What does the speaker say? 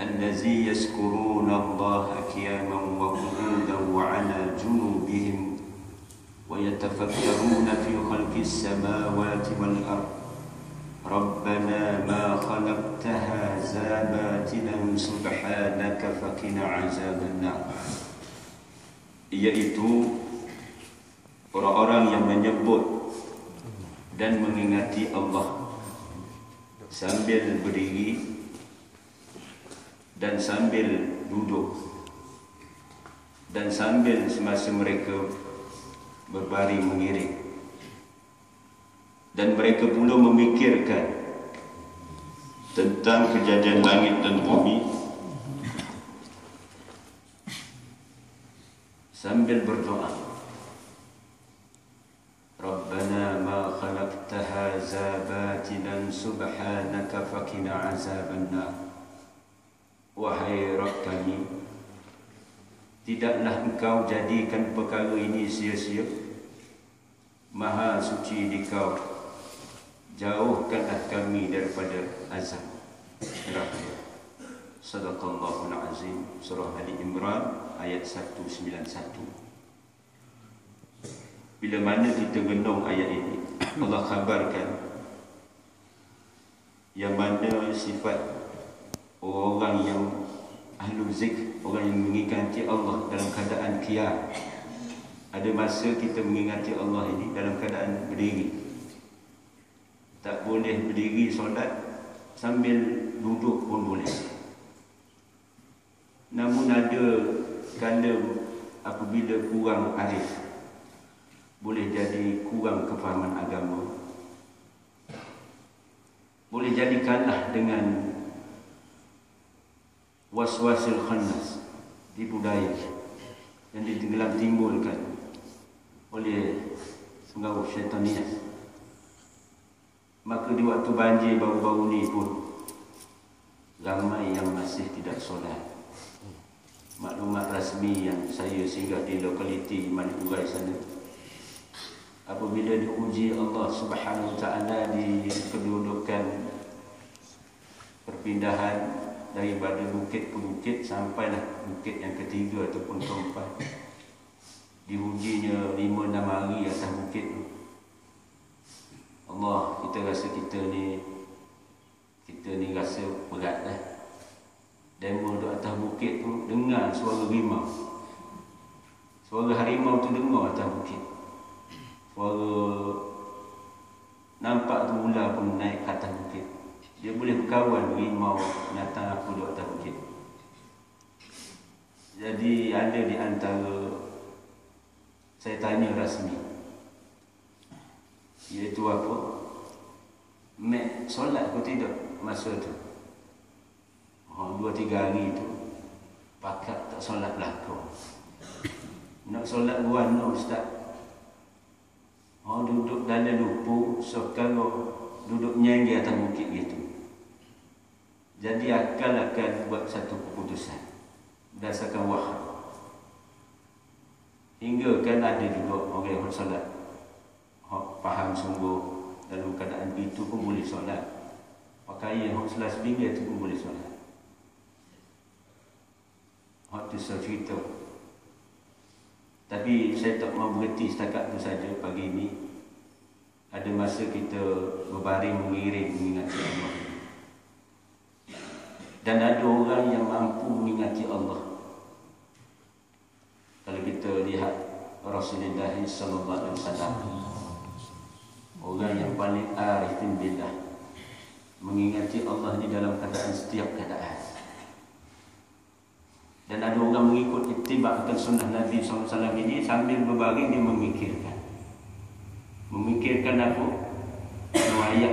الذي يذكرون الله قياما وقعودا وعلى جنوبهم ويتفكرون في خلق السماوات والأرض ربنا ما خلقت هذا باطلا سبحانك فقنا عذاب النار. Iaitu orang-orang yang menyebut dan mengingati Allah sambil berdiri dan sambil duduk dan sambil semasa mereka berbaring mengiring, dan mereka pula memikirkan tentang kejadian langit dan bumi sambil berdoa, Rabbana ma khalaqta hadza batilan subhanaka faqina azaban nar. Wahai Rabb kami, tidaklah engkau jadikan perkara ini sia-sia. Maha suci dikau, jauhkanlah kami daripada azab neraka. Sadaqallahul azim. Surah Ali Imran ayat 191. Bila mana kita gendong ayat ini, Allah khabarkan yang mana sifat orang yang ahlul zikr, orang yang mengingati Allah dalam keadaan qiyam. Ada masa kita mengingati Allah ini dalam keadaan berdiri. Tak boleh berdiri solat sambil duduk pun boleh. Namun ada kala apabila kurang arif, boleh jadi kurang kefahaman agama, boleh jadi kalah dengan waswasil khannas, tipu daya yang ditenggelam timbulkan oleh pengaruh syaitaniyah. Maka di waktu banjir baru-baru ni pun ramai yang masih tidak solat. Maklumat rasmi yang saya singgah di lokaliti Madipurai sana, apabila diuji Allah Subhanahu Wa Taala di kedudukan perpindahan daripada bukit ke bukit sampailah bukit yang ketiga ataupun keempat, diujinya 5-6 hari atas bukit. Allah, kita rasa kita ni rasa berat lah. Demo duduk atas bukit tu dengar suara harimau. Suara harimau tu dengar atas bukit. Suara nampak tu ular pun naik ke atas bukit. Dia boleh berkawan harimau binatang apa duduk atas bukit. Jadi ada di antara, saya tanya rasmi, iaitu apa? Mek solat ke tidak masa tu? 2-3 hari tu pakat tak solat belakang. Nak solat buana ustaz, duduk dalam lupuk. So kalau duduk nyenggi atas bukit gitu, jadi akal akan buat satu keputusan berdasarkan wahai. Hingga kan ada juga orang yang solat faham sungguh dalam keadaan itu pun boleh solat. Pakaian yang selas bingit itu pun boleh solat. Itu cerita. Tapi saya tak mau berhenti setakat itu saja pagi ini. Ada masa kita berbaring mengiring mengingati Allah. Dan ada orang yang mampu mengingati Allah. Kalau kita lihat Rasulullah sallallahu alaihi wasallam, orang yang paling arifin billah, mengingati Allah ni dalam keadaan setiap keadaan. Dan ada orang mengikut ittiba' akan sunnah Nabi SAW ini sambil berbaring dia memikirkan. Memikirkan apa? Ayat